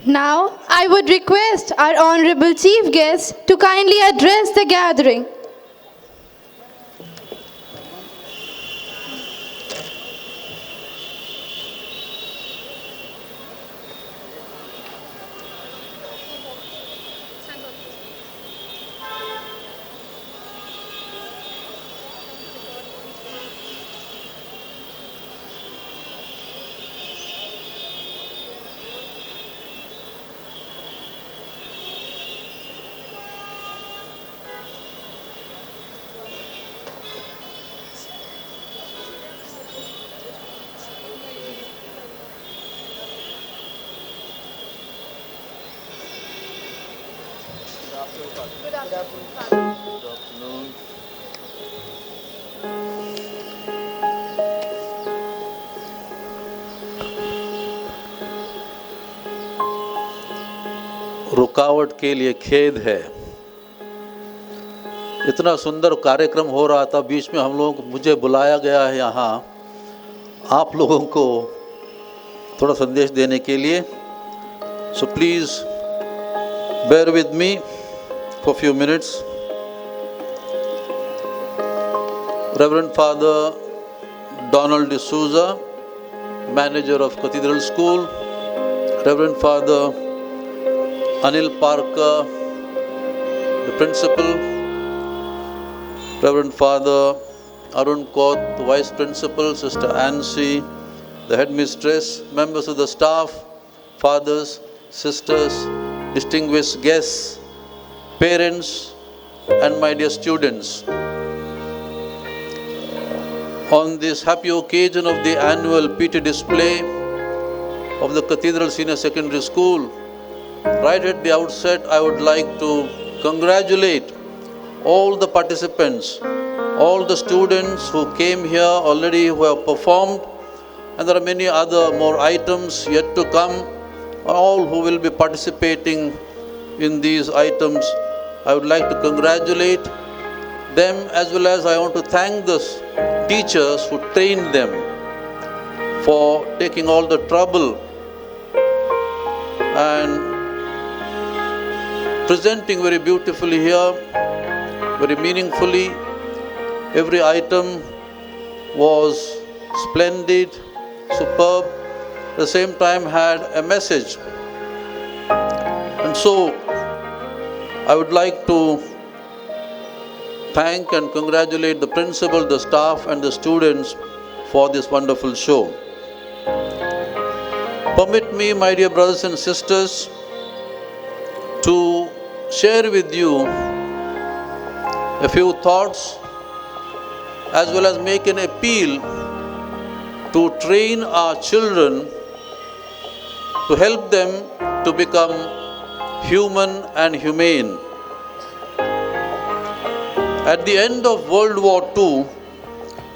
Now, I would request our Honorable Chief Guest to kindly address the gathering. रुकावट के लिए खेद है। इतना सुंदर कार्यक्रम हो रहा था, बीच में हम लोगों को मुझे बुलाया गया है यहाँ आप लोगों को थोड़ा संदेश देने के लिए। So please bear with me for a few minutes. Reverend Father Donald D'Souza, manager of Cathedral School, Reverend Father Anil Parker, the principal, Reverend Father Arun Koth, the vice principal, Sister Ansi, the headmistress, members of the staff, fathers, sisters, distinguished guests, parents, and my dear students. On this happy occasion of the annual P.T.Display of the Cathedral Senior Secondary School, right at the outset, I would like to congratulate all the participants, all the students who came here already, who have performed, and there are many other more items yet to come, all who will be participating in these items. I would like to congratulate them, as well as I want to thank the teachers who trained them for taking all the trouble and presenting very beautifully here, very meaningfully. Every item was splendid, superb, at the same time had a message. And so I would like to thank and congratulate the principal, the staff, and the students for this wonderful show. Permit me, my dear brothers and sisters, to share with you a few thoughts, as well as make an appeal to train our children, to help them to become human and humane. At the end of World War II,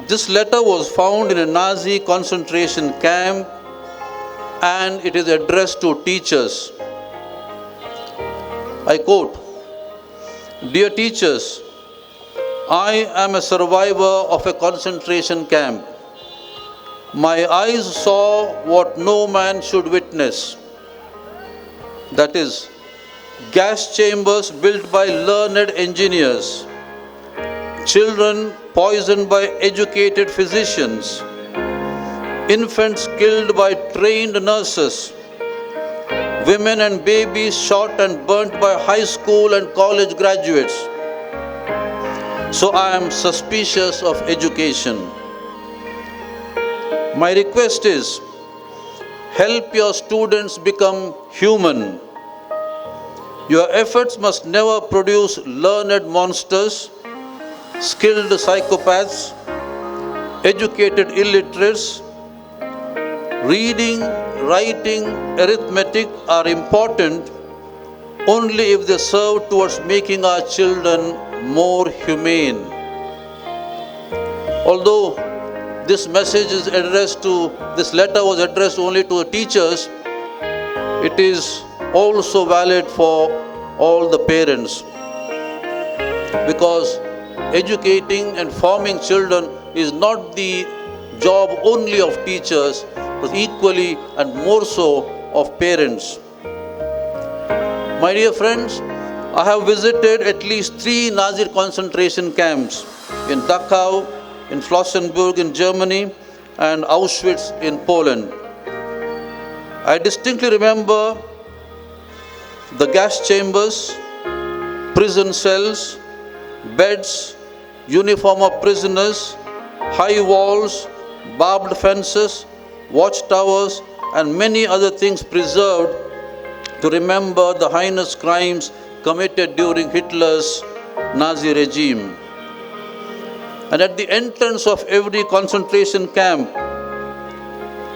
this letter was found in a Nazi concentration camp, and it is addressed to teachers. I quote, "Dear teachers, I am a survivor of a concentration camp. My eyes saw what no man should witness. That is, gas chambers built by learned engineers, children poisoned by educated physicians, infants killed by trained nurses, women and babies shot and burnt by high school and college graduates. So I am suspicious of education. My request is, help your students become human. Your efforts must never produce learned monsters, skilled psychopaths, educated illiterates. Reading, writing, arithmetic are important only if they serve towards making our children more humane." Although this message is addressed to, this letter was addressed only to the teachers, it is also valid for all the parents, because educating and forming children is not the job only of teachers, but equally and more so of parents. My dear friends, I have visited at least 3 Nazi concentration camps in Dachau, in Flossenburg in Germany, and Auschwitz in Poland. I distinctly remember the gas chambers, prison cells, beds, uniform of prisoners, high walls, barbed fences, watchtowers, and many other things preserved to remember the heinous crimes committed during Hitler's Nazi regime. And at the entrance of every concentration camp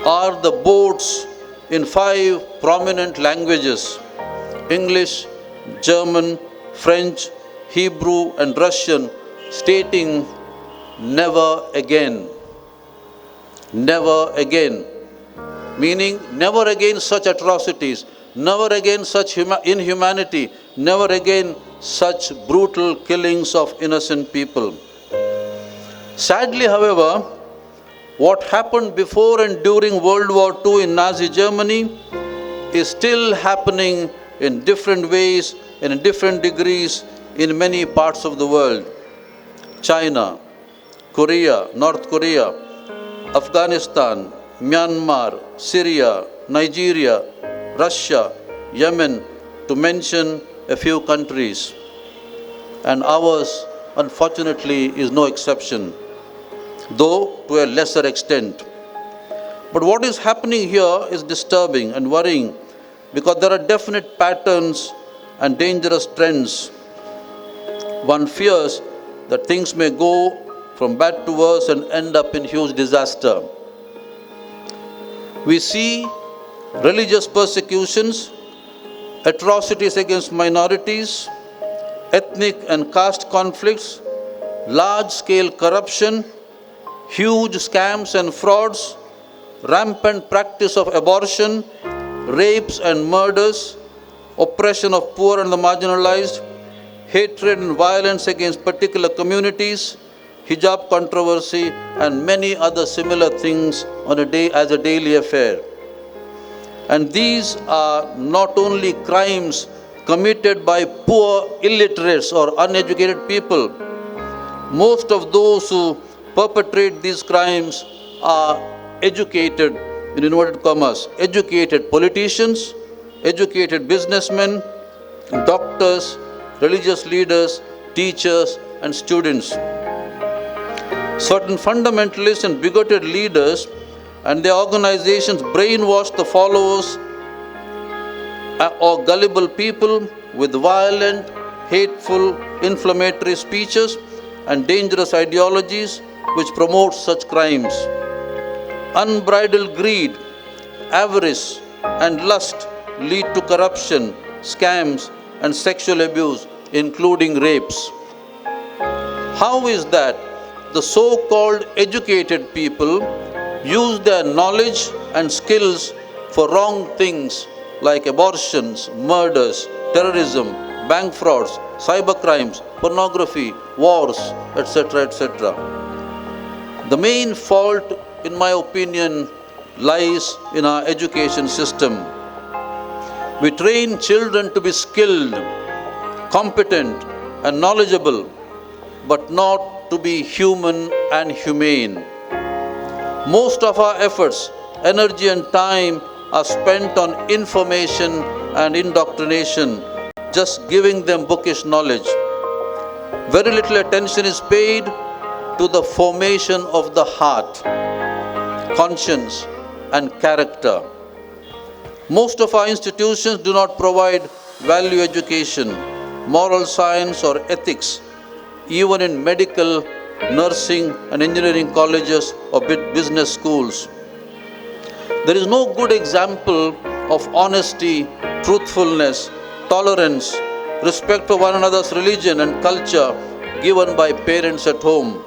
are the boards in 5 prominent languages: English, German, French, Hebrew, and Russian, stating never again. Never again. Meaning never again such atrocities, never again such inhumanity, never again such brutal killings of innocent people. Sadly, however, what happened before and during World War II in Nazi Germany is still happening in different ways and in different degrees in many parts of the world. China, Korea, North Korea, Afghanistan, Myanmar, Syria, Nigeria, Russia, Yemen, to mention a few countries. And ours, unfortunately, is no exception, though to a lesser extent. But what is happening here is disturbing and worrying, because there are definite patterns and dangerous trends. One fears that things may go from bad to worse and end up in huge disaster. We see religious persecutions, atrocities against minorities, ethnic and caste conflicts, large-scale corruption, huge scams and frauds, rampant practice of abortion, rapes and murders, oppression of poor and the marginalized, hatred and violence against particular communities, hijab controversy, and many other similar things as a daily affair. And these are not only crimes committed by poor, illiterates or uneducated people. Most of those who perpetrate these crimes are educated, in inverted commas, educated politicians, educated businessmen, doctors, religious leaders, teachers, and students. Certain fundamentalists and bigoted leaders and their organizations brainwash the followers or gullible people with violent, hateful, inflammatory speeches and dangerous ideologies which promote such crimes. Unbridled greed, avarice, and lust lead to corruption, scams, and sexual abuse, including rapes. How is that the so-called educated people use their knowledge and skills for wrong things like abortions, murders, terrorism, bank frauds, cyber crimes, pornography, wars, etc., etc.? The main fault, in my opinion, lies in our education system. We train children to be skilled, competent, and knowledgeable, but not to be human and humane. Most of our efforts, energy, and time are spent on information and indoctrination, just giving them bookish knowledge. Very little attention is paid to the formation of the heart, conscience, and character. Most of our institutions do not provide value education, moral science, or ethics, even in medical, nursing, and engineering colleges or business schools. There is no good example of honesty, truthfulness, tolerance, respect for one another's religion and culture given by parents at home.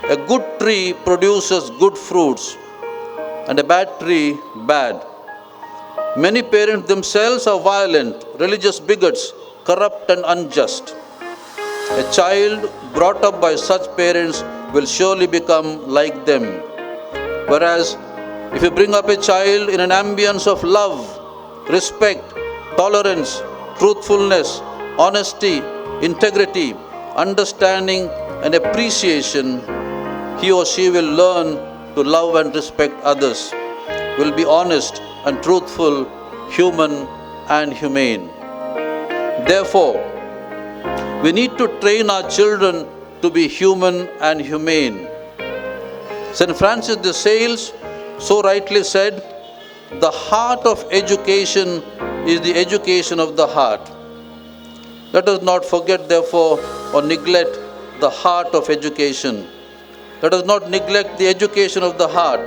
A good tree produces good fruits, and a bad tree, bad. Many parents themselves are violent, religious bigots, corrupt and unjust. A child brought up by such parents will surely become like them. Whereas, if you bring up a child in an ambience of love, respect, tolerance, truthfulness, honesty, integrity, understanding, and appreciation, he or she will learn to love and respect others, will be honest and truthful, human and humane. Therefore, we need to train our children to be human and humane. St. Francis de Sales so rightly said, "The heart of education is the education of the heart." Let us not forget, therefore, or neglect the heart of education. Let us not neglect the education of the heart.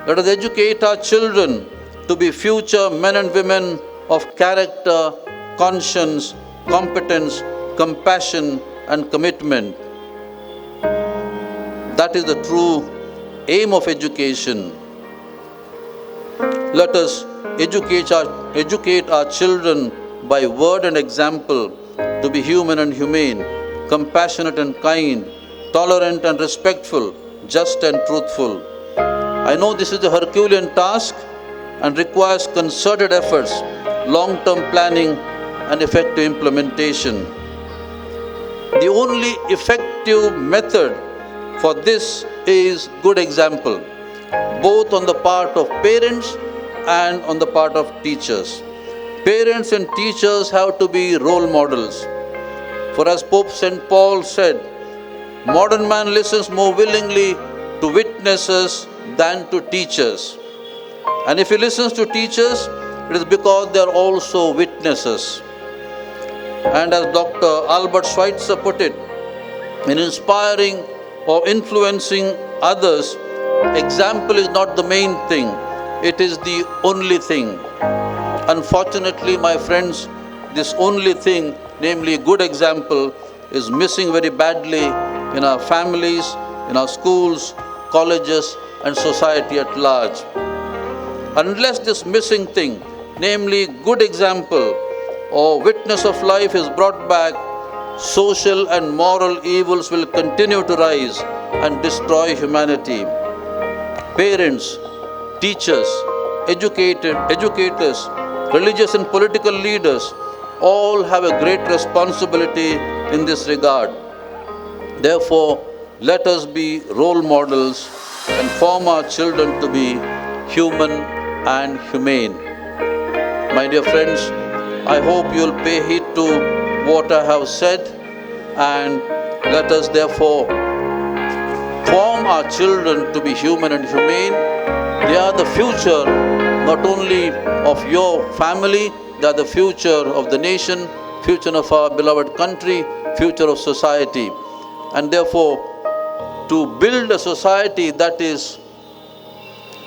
Let us educate our children to be future men and women of character, conscience, competence, compassion, and commitment. That is the true aim of education. Let us educate our children by word and example to be human and humane, compassionate and kind, tolerant and respectful, just and truthful. I know this is a Herculean task and requires concerted efforts, long-term planning, and effective implementation. The only effective method for this is good example, both on the part of parents and on the part of teachers. Parents and teachers have to be role models. For as Pope St. Paul said, modern man listens more willingly to witnesses than to teachers. And if he listens to teachers, it is because they are also witnesses. And as Dr. Albert Schweitzer put it, in inspiring or influencing others, example is not the main thing, it is the only thing. Unfortunately, my friends, this only thing, namely good example, is missing very badly in our families, in our schools, colleges, and society at large. Unless this missing thing, namely good example or witness of life, is brought back, social and moral evils will continue to rise and destroy humanity. Parents, teachers, educators, religious and political leaders all have a great responsibility in this regard. Therefore, let us be role models and form our children to be human and humane. My dear friends, I hope you will pay heed to what I have said, and let us therefore form our children to be human and humane. They are the future not only of your family, they are the future of the nation, future of our beloved country, future of society. And therefore, to build a society that is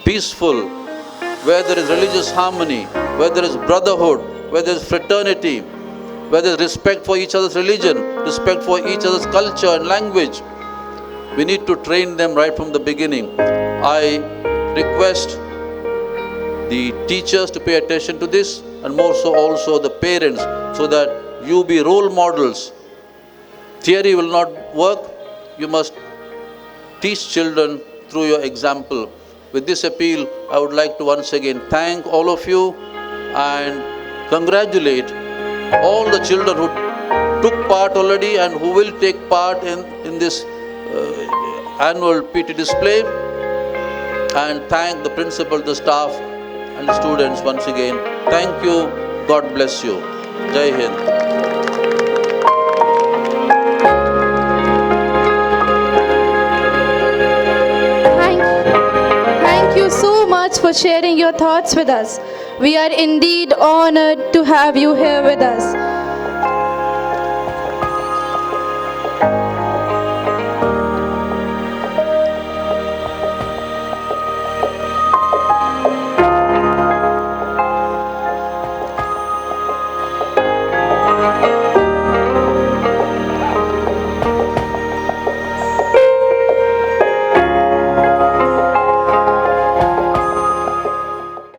peaceful, where there is religious harmony, where there is brotherhood, where there is fraternity, where there is respect for each other's religion, respect for each other's culture and language, we need to train them right from the beginning. I request the teachers to pay attention to this, and more so also the parents, so that you be role models. Theory will not work. You must teach children through your example. With this appeal, I would like to once again thank all of you and congratulate all the children who took part already and who will take part in this annual P.T. display, and thank the principal, the staff, and the students once again. Thank you. God bless you. Jai Hind. Thank you so much for sharing your thoughts with us. We are indeed honored to have you here with us.